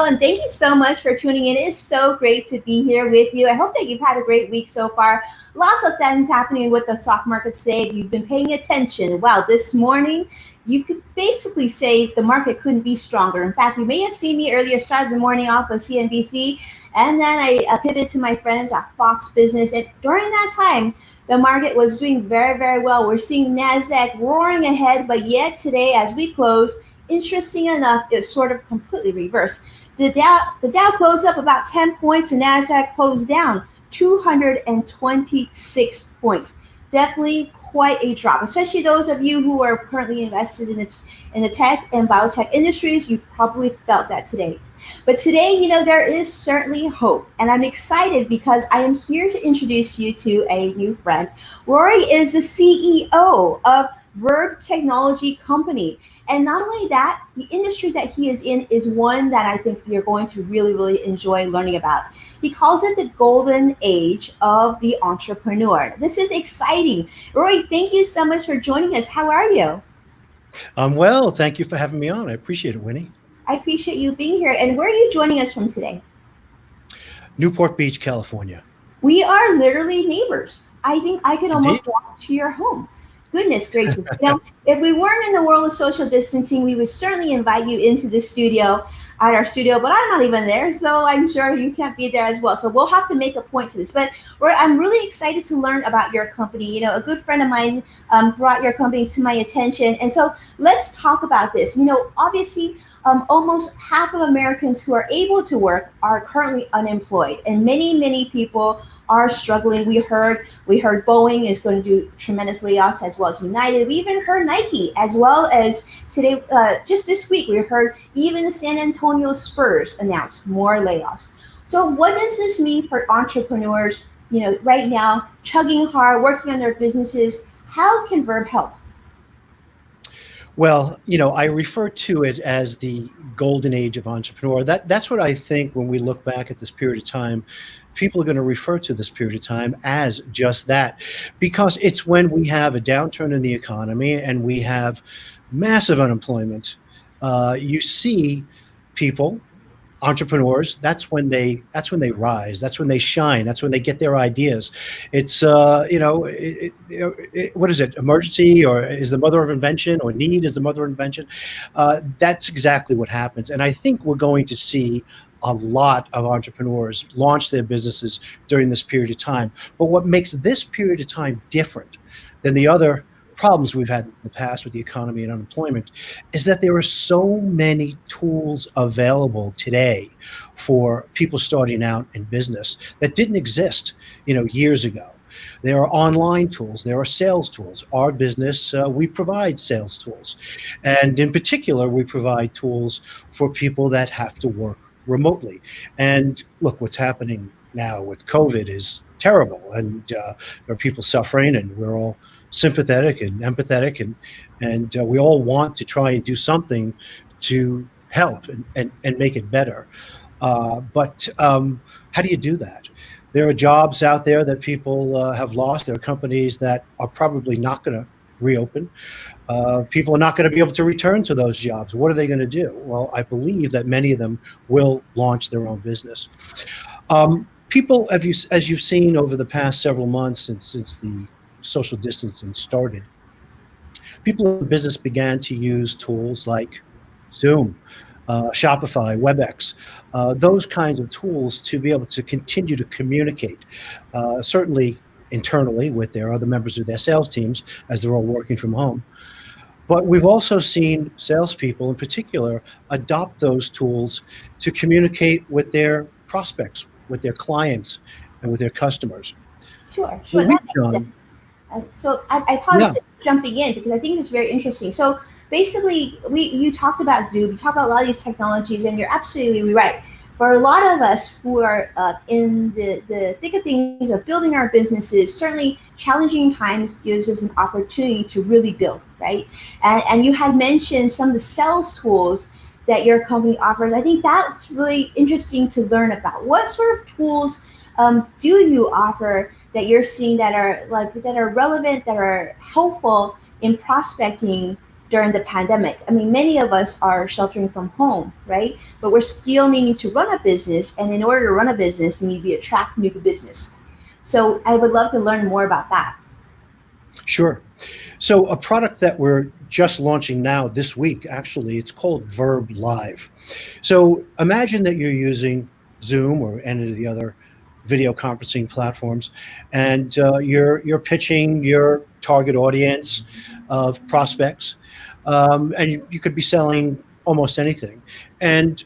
and thank you so much for tuning in. It is so great to be here with you. I hope that you've had a great week so far. Lots of things happening with the stock market today. You've been paying attention. Wow, this morning, you could basically say the market couldn't be stronger. In fact, you may have seen me earlier, started the morning off of CNBC, and then I pivoted to my friends at Fox Business. And during that time, the market was doing very, very well. We're seeing NASDAQ roaring ahead, but yet today, as we close, interesting enough, it's sort of completely reversed. The Dow closed up about 10 points, and NASDAQ closed down 226 points. Definitely quite a drop, especially those of you who are currently invested in the tech and biotech industries. You probably felt that today. But today, there is certainly hope. And I'm excited because I am here to introduce you to a new friend. Rory is the CEO of Verb Technology Company. And not only that, the industry that he is in is one that I think you're going to really, really enjoy learning about. He calls it the golden age of the entrepreneur. This is exciting. Rory, thank you so much for joining us. How are you? I'm well. Thank you for having me on. I appreciate it, Winnie. I appreciate you being here. And where are you joining us from today? Newport Beach, California. We are literally neighbors. I think I could almost Indeed. walk to your home. Goodness gracious. If we weren't in the world of social distancing, we would certainly invite you into the studio, at our studio, but I'm not even there, so I'm sure you can't be there as well. So we'll have to make a point to this. But I'm really excited to learn about your company. A good friend of mine brought your company to my attention. And so let's talk about this. Obviously, almost half of Americans who are able to work are currently unemployed, and many, many people are struggling. We heard Boeing is going to do tremendous layoffs, as well as United. We even heard Nike, as well as today, just this week, we heard even the San Antonio Spurs announce more layoffs. So what does this mean for entrepreneurs, right now, chugging hard, working on their businesses? How can Verb help? Well, I refer to it as the golden age of entrepreneur. That's what I think when we look back at this period of time. People are going to refer to this period of time as just that, because it's when we have a downturn in the economy and we have massive unemployment. You see people, entrepreneurs, that's when they rise, that's when they shine, that's when they get their ideas. It's what is it, emergency or is the mother of invention, or need is the mother of invention. That's exactly what happens, and I think we're going to see a lot of entrepreneurs launch their businesses during this period of time. But what makes this period of time different than the other problems we've had in the past with the economy and unemployment is that there are so many tools available today for people starting out in business that didn't exist, years ago. There are online tools, there are sales tools. Our business, we provide sales tools. And in particular, we provide tools for people that have to work remotely. And look, what's happening now with COVID is terrible, and there are people suffering, and we're all sympathetic and empathetic, and we all want to try and do something to help and make it better. But how do you do that? There are jobs out there that people have lost. There are companies that are probably not going to reopen. People are not going to be able to return to those jobs. What are they going to do? Well, I believe that many of them will launch their own business. People, as you've seen over the past several months since the social distancing started, people in business began to use tools like Zoom, Shopify, WebEx, those kinds of tools to be able to continue to communicate, certainly internally with their other members of their sales teams as they're all working from home. But we've also seen salespeople in particular adopt those tools to communicate with their prospects, with their clients, and with their customers. Sure, What that we've makes done, sense. So I yeah, apologize for jumping in because I think it's very interesting. So basically, you talked about Zoom, you talked about a lot of these technologies, and you're absolutely right. For a lot of us who are in the thick of things of building our businesses, certainly challenging times gives us an opportunity to really build, right? And you had mentioned some of the sales tools that your company offers. I think that's really interesting to learn about. What sort of tools do you offer that you're seeing that are relevant, that are helpful in prospecting during the pandemic. I mean, many of us are sheltering from home, right? But we're still needing to run a business, and in order to run a business, you need to attract new business. So I would love to learn more about that. Sure. So a product that we're just launching now this week, actually, it's called Verb Live. So imagine that you're using Zoom or any of the other video conferencing platforms, and you're pitching your target audience of prospects, and you could be selling almost anything. And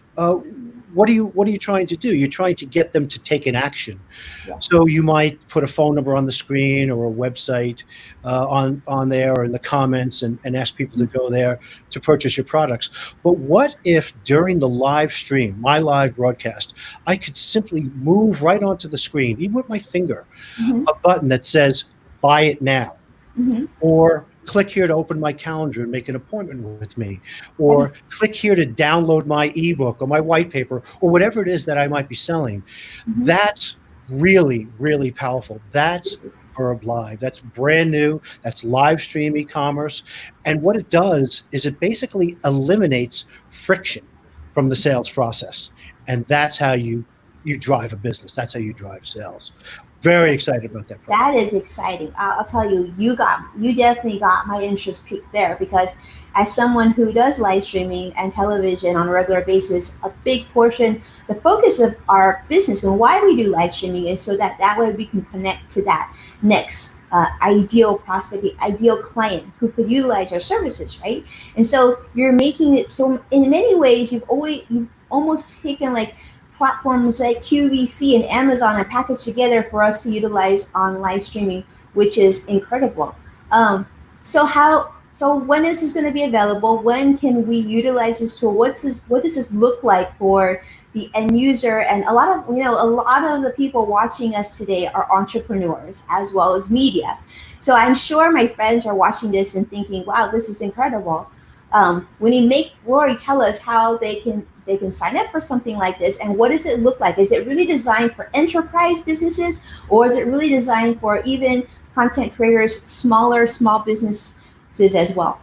what are you trying to do? You're trying to get them to take an action. Yeah. So you might put a phone number on the screen or a website on there or in the comments, and ask people to go there to purchase your products. But what if during the live stream, my live broadcast, I could simply move right onto the screen, even with my finger, Hmm. a button that says "Buy it now," Hmm. or click here to open my calendar and make an appointment with me, Right. or click here to download my ebook or my white paper or whatever it is that I might be selling. Hmm. That's really, really powerful. That's Verb Live. That's brand new. That's live stream e-commerce. And what it does is it basically eliminates friction from the sales process. And that's how you drive a business. That's how you drive sales. Very excited about that product. That is exciting. I'll tell you, you definitely got my interest peaked there because as someone who does live streaming and television on a regular basis, a big portion, the focus of our business and why we do live streaming is so that that way we can connect to that next ideal prospect, the ideal client who could utilize our services, right? And so you're making it so in many ways you've almost taken like platforms like QVC and Amazon are packaged together for us to utilize on live streaming, which is incredible. Um, so when is this going to be available? When can we utilize this tool? What does this look like for the end user? And a lot of the people watching us today are entrepreneurs as well as media. So I'm sure my friends are watching this and thinking, wow, this is incredible. When you make Rory tell us how they can sign up for something like this, and what does it look like? Is it really designed for enterprise businesses, or is it really designed for even content creators, small businesses as well?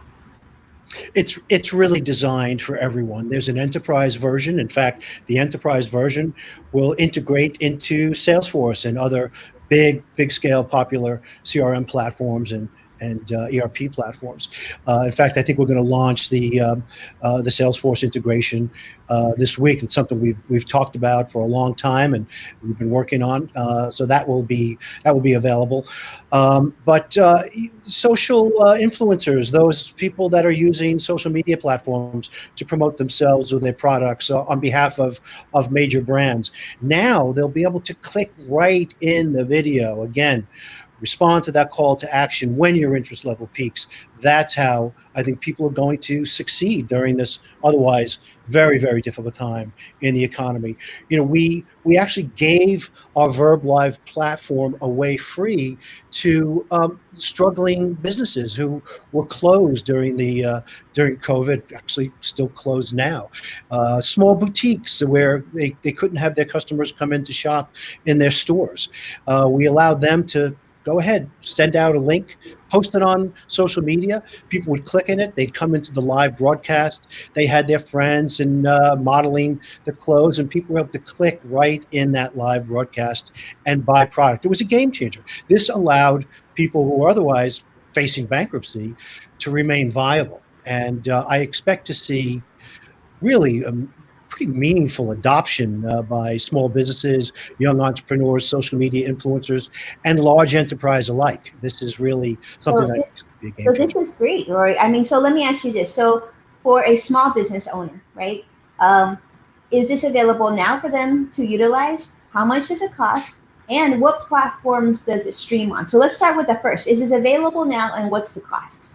It's really designed for everyone. There's an enterprise version. In fact, the enterprise version will integrate into Salesforce and other big scale popular CRM platforms and ERP platforms. In fact, I think we're going to launch the Salesforce integration this week. It's something we've talked about for a long time, and we've been working on. So that will be available. But social influencers, those people that are using social media platforms to promote themselves or their products on behalf of major brands, now they'll be able to click right in the video again, respond to that call to action when your interest level peaks. That's how I think people are going to succeed during this otherwise very difficult time in the economy. We actually gave our Verb Live platform away free to struggling businesses who were closed during COVID, actually still closed now. Small boutiques where they couldn't have their customers come in to shop in their stores. We allowed them to go ahead, send out a link, post it on social media. People would click in it. They'd come into the live broadcast. They had their friends and modeling the clothes, and people were able to click right in that live broadcast and buy product. It was a game changer. This allowed people who were otherwise facing bankruptcy to remain viable. And I expect to see really pretty meaningful adoption by small businesses, young entrepreneurs, social media influencers, and large enterprise alike. This is really something So that this is going to be a so game this changer. is great, Rory. I mean, so let me ask you this. So for a small business owner, right? Um, is this available now for them to utilize? How much does it cost? And what platforms does it stream on? So let's start with the first. Is this available now and what's the cost?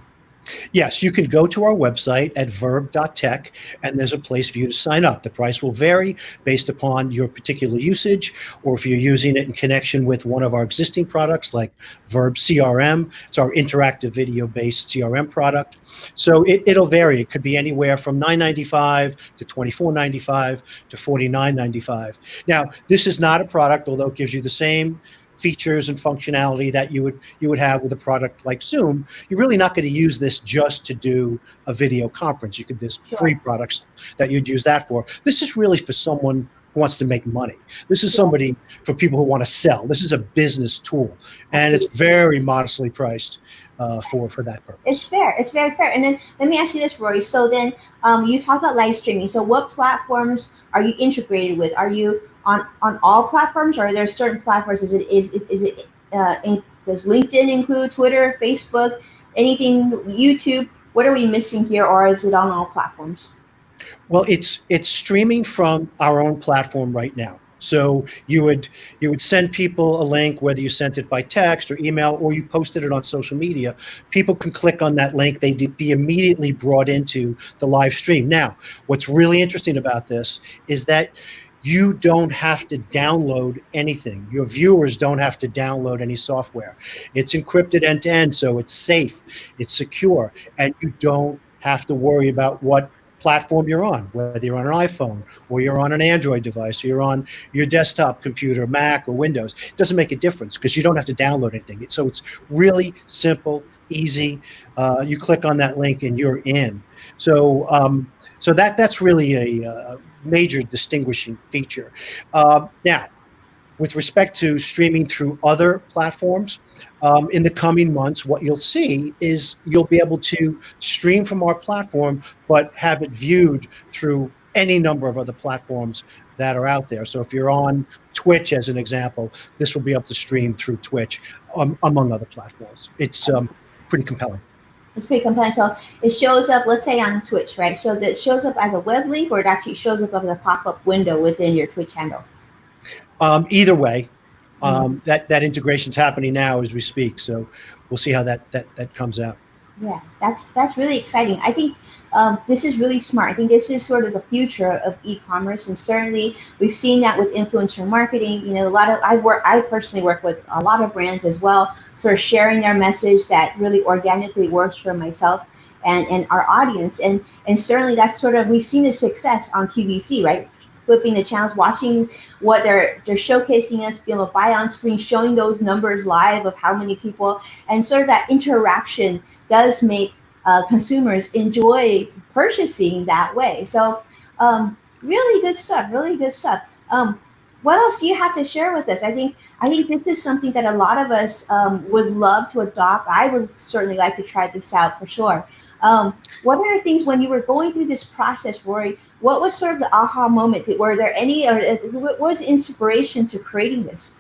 Yes, you can go to our website at verb.tech, and there's a place for you to sign up. The price will vary based upon your particular usage, or if you're using it in connection with one of our existing products like Verb CRM. It's our interactive video-based CRM product. So it'll vary. It could be anywhere from $9.95 to $24.95 to $49.95. Now, this is not a product, although it gives you the same features and functionality that you would have with a product like Zoom. You're really not going to use this just to do a video conference. There's free Sure. products that you'd use that for. This is really for someone who wants to make money. This is Yeah, somebody for people who want to sell. This is a business tool, and it's absolutely. very modestly priced for that It's purpose. fair. It's very fair. And then let me ask you this, Rory. So then, you talk about live streaming. So what platforms are you integrated with? Are you on all platforms, or are there certain platforms? Is it does LinkedIn include Twitter, Facebook, anything, YouTube? What are we missing here, or is it on all platforms? Well, it's streaming from our own platform right now. So you would send people a link, whether you sent it by text or email, or you posted it on social media. People can click on that link; they'd be immediately brought into the live stream. Now, what's really interesting about this is that you don't have to download anything. Your viewers don't have to download any software. It's encrypted end to end, so it's safe, it's secure, and you don't have to worry about what platform you're on, whether you're on an iPhone or you're on an Android device or you're on your desktop computer, Mac or Windows. It doesn't make a difference because you don't have to download anything. So it's really simple, easy. You click on that link and you're in. So that's really a major distinguishing feature. Now, with respect to streaming through other platforms, in the coming months, what you'll see is you'll be able to stream from our platform, but have it viewed through any number of other platforms that are out there. So if you're on Twitch, as an example, this will be able to stream through Twitch, among other platforms. It's pretty compelling. It's pretty compelling. So it shows up, let's say on Twitch, right? So it shows up as a web link, or it actually shows up as a pop up window within your Twitch handle. Either way, Mm. that integration's happening now as we speak. So we'll see how that comes out. Yeah, that's really exciting. I think this is really smart. I think this is sort of the future of e-commerce, and certainly we've seen that with influencer marketing. A lot of I personally work with a lot of brands as well, sort of sharing their message that really organically works for myself and our audience, and certainly that's sort of, we've seen the success on QVC, right? Flipping the channels, watching what they're showcasing us, being able to buy on screen, showing those numbers live of how many people, and sort of that interaction does make consumers enjoy purchasing that way. So, really good stuff. Really good stuff. What else do you have to share with us? I think this is something that a lot of us would love to adopt. I would certainly like to try this out for sure. What are the things when you were going through this process, Rory? What was sort of the aha moment? Were there any, or what was the inspiration to creating this?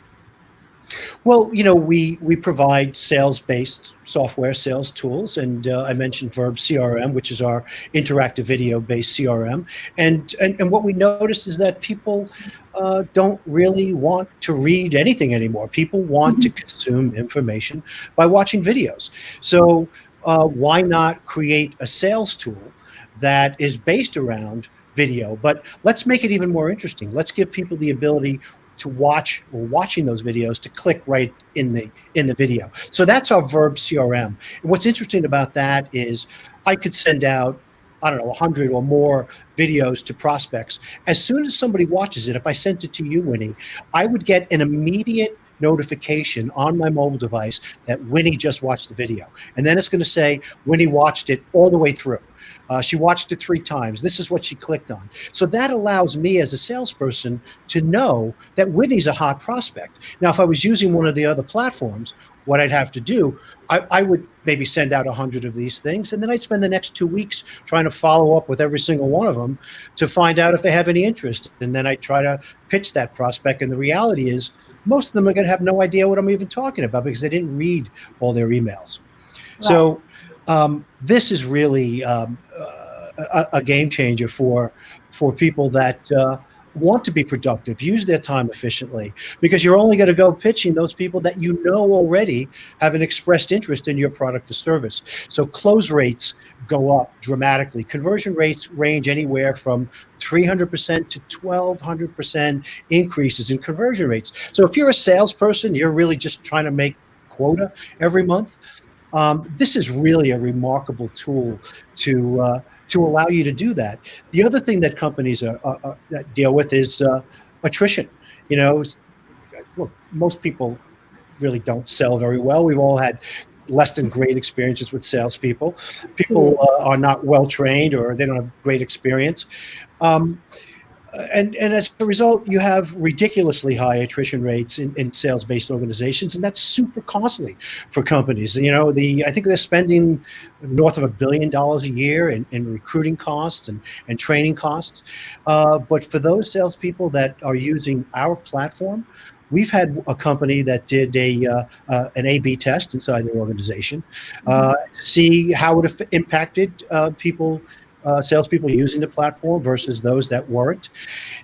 Well, we provide sales-based software, sales tools, and I mentioned Verb CRM, which is our interactive video-based CRM. And what we noticed is that people don't really want to read anything anymore. People want to Mhm. consume information by watching videos. So why not create a sales tool that is based around video? But let's make it even more interesting. Let's give people the ability to watch, or watching those videos, to click right in the video. So that's our Verb CRM. And what's interesting about that is I could send out, I don't know, 100 or more videos to prospects. As soon as somebody watches it, if I sent it to you, Winnie, I would get an immediate notification on my mobile device that Winnie just watched the video. And then it's going to say Winnie watched it all the way through. She watched it 3 times. This is what she clicked on. So that allows me as a salesperson to know that Whitney's a hot prospect. Now, if I was using one of the other platforms, what I'd have to do, I would maybe send out 100 of these things, and then I'd spend the next 2 weeks trying to follow up with every single one of them to find out if they have any interest. And then I try to pitch that prospect. And the reality is, most of them are going to have no idea what I'm even talking about because they didn't read all their emails. Right. So this is really a game changer for people that want to be productive, use their time efficiently, because you're only going to go pitching those people that you know already have an expressed interest in your product or service. So close rates go up dramatically. Conversion rates range anywhere from 300% to 1,200% increases in conversion rates. So if you're a salesperson, you're really just trying to make quota every month. This is really a remarkable tool to allow you to do that. The other thing that companies that deal with is attrition. You know, look, most people really don't sell very well. We've all had less than great experiences with salespeople. Yeah. People are not well trained, or they don't have great experience. Um, and as a result, you have ridiculously high attrition rates in sales-based organizations, and that's super costly for companies. I think they're spending north of $1 billion a year in recruiting costs and training costs. But for those salespeople that are using our platform, we've had a company that did an A/B test inside their organization Mhm. to see how it impacted salespeople using the platform versus those that weren't.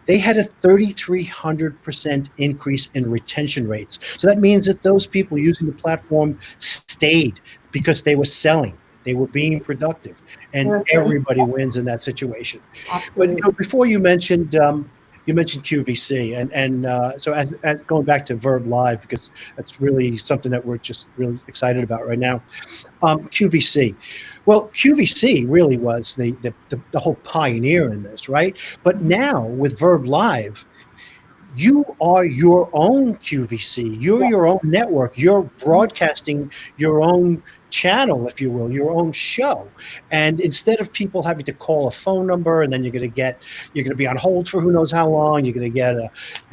They had a 3,300% increase in retention rates. So that means that those people using the platform stayed because they were selling. They were being productive, They and were feeling everybody wins in that situation. But absolutely. before you mentioned QVC, so going back to Verb Live, because that's really something that we're just really excited about right now. QVC. Well, QVC really was the whole pioneer in this, right? But now with Verb Live, you are your own QVC. You're Yeah. your own network. You're broadcasting your own channel, if you will, your own show. And instead of people having to call a phone number, and then you're going to be on hold for who knows how long, you're going to get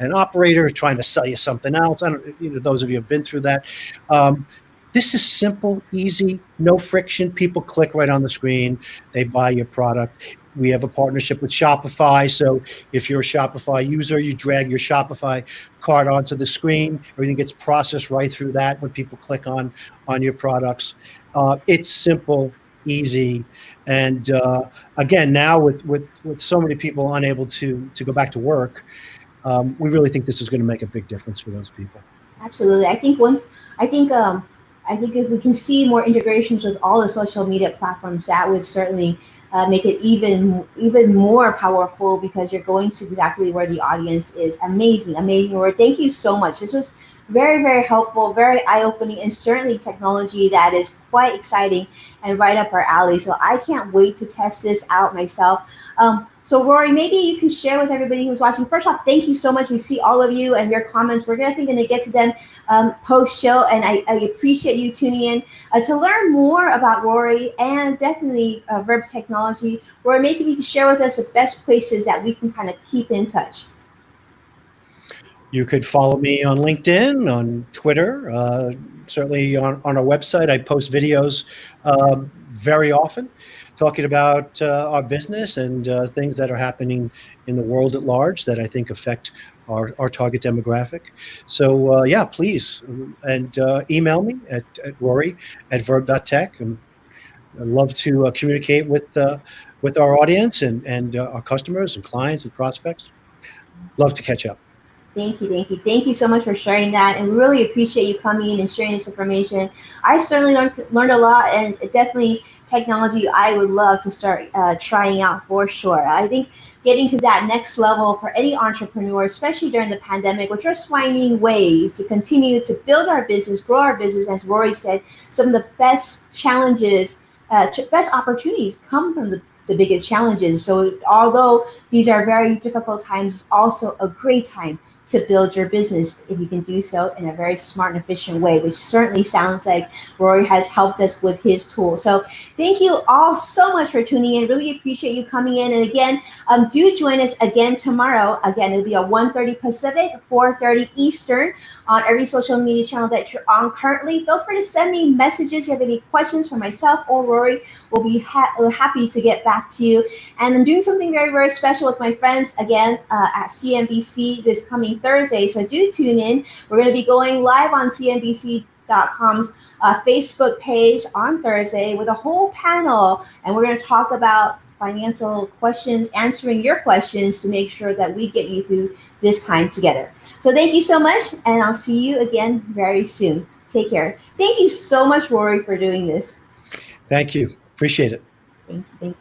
an operator trying to sell you something else. I don't, those of you who have been through that. Um, this is simple, easy, no friction. People click right on the screen. They buy your product. We have a partnership with Shopify. So if you're a Shopify user, you drag your Shopify cart onto the screen. Everything gets processed right through that when people click on your products. It's simple, easy, and again, now with so many people unable to go back to work, we really think this is going to make a big difference for those people. Absolutely. I think I think if we can see more integrations with all the social media platforms, that would certainly make it even more powerful because you're going to exactly where the audience is. Amazing, amazing word. Thank you so much. This was very helpful, very eye opening, and certainly technology that is quite exciting and right up our alley. So I can't wait to test this out myself. So Rory, maybe you can share with everybody who's watching. First off, thank you so much. We see all of you and your comments. We're definitely going to get to them post show, and I appreciate you tuning in to learn more about Rory and definitely Verb Technology. Rory, maybe you can share with us the best places that we can kind of keep in touch. You could follow me on LinkedIn, on Twitter, certainly on our website. I post videos very often talking about our business and things that are happening in the world at large that I think affect our target demographic. So yeah, please, and email me at rory@verb.tech. I'd love to communicate with our audience and our customers and clients and prospects. Love to catch up. Thank you so much for sharing that, and we really appreciate you coming in and sharing this information. I certainly learned a lot, and definitely technology I would love to start trying out for sure. I think getting to that next level for any entrepreneur, especially during the pandemic, we're just finding ways to continue to build our business, grow our business. As Rory said, some of the best challenges, best opportunities come from the biggest challenges. So although these are very difficult times, it's also a great time to build your business if you can do so in a very smart and efficient way, which certainly sounds like Rory has helped us with his tool. So thank you all so much for tuning in. Really appreciate you coming in. And again, do join us again tomorrow. Again, it'll be at 1:30 Pacific, 4:30 Eastern on every social media channel that you're on currently. Feel free to send me messages if you have any questions for myself or Rory. We'll be happy to get back to you. And I'm doing something very special with my friends again at CNBC this coming Thursday. So do tune in. We're going to be going live on CNBC.com's Facebook page on Thursday with a whole panel, and we're going to talk about financial questions, answering your questions to make sure that we get you through this time together. So thank you so much, and I'll see you again very soon. Take care. Thank you so much, Rory, for doing this. Thank you. Appreciate it. Thank you.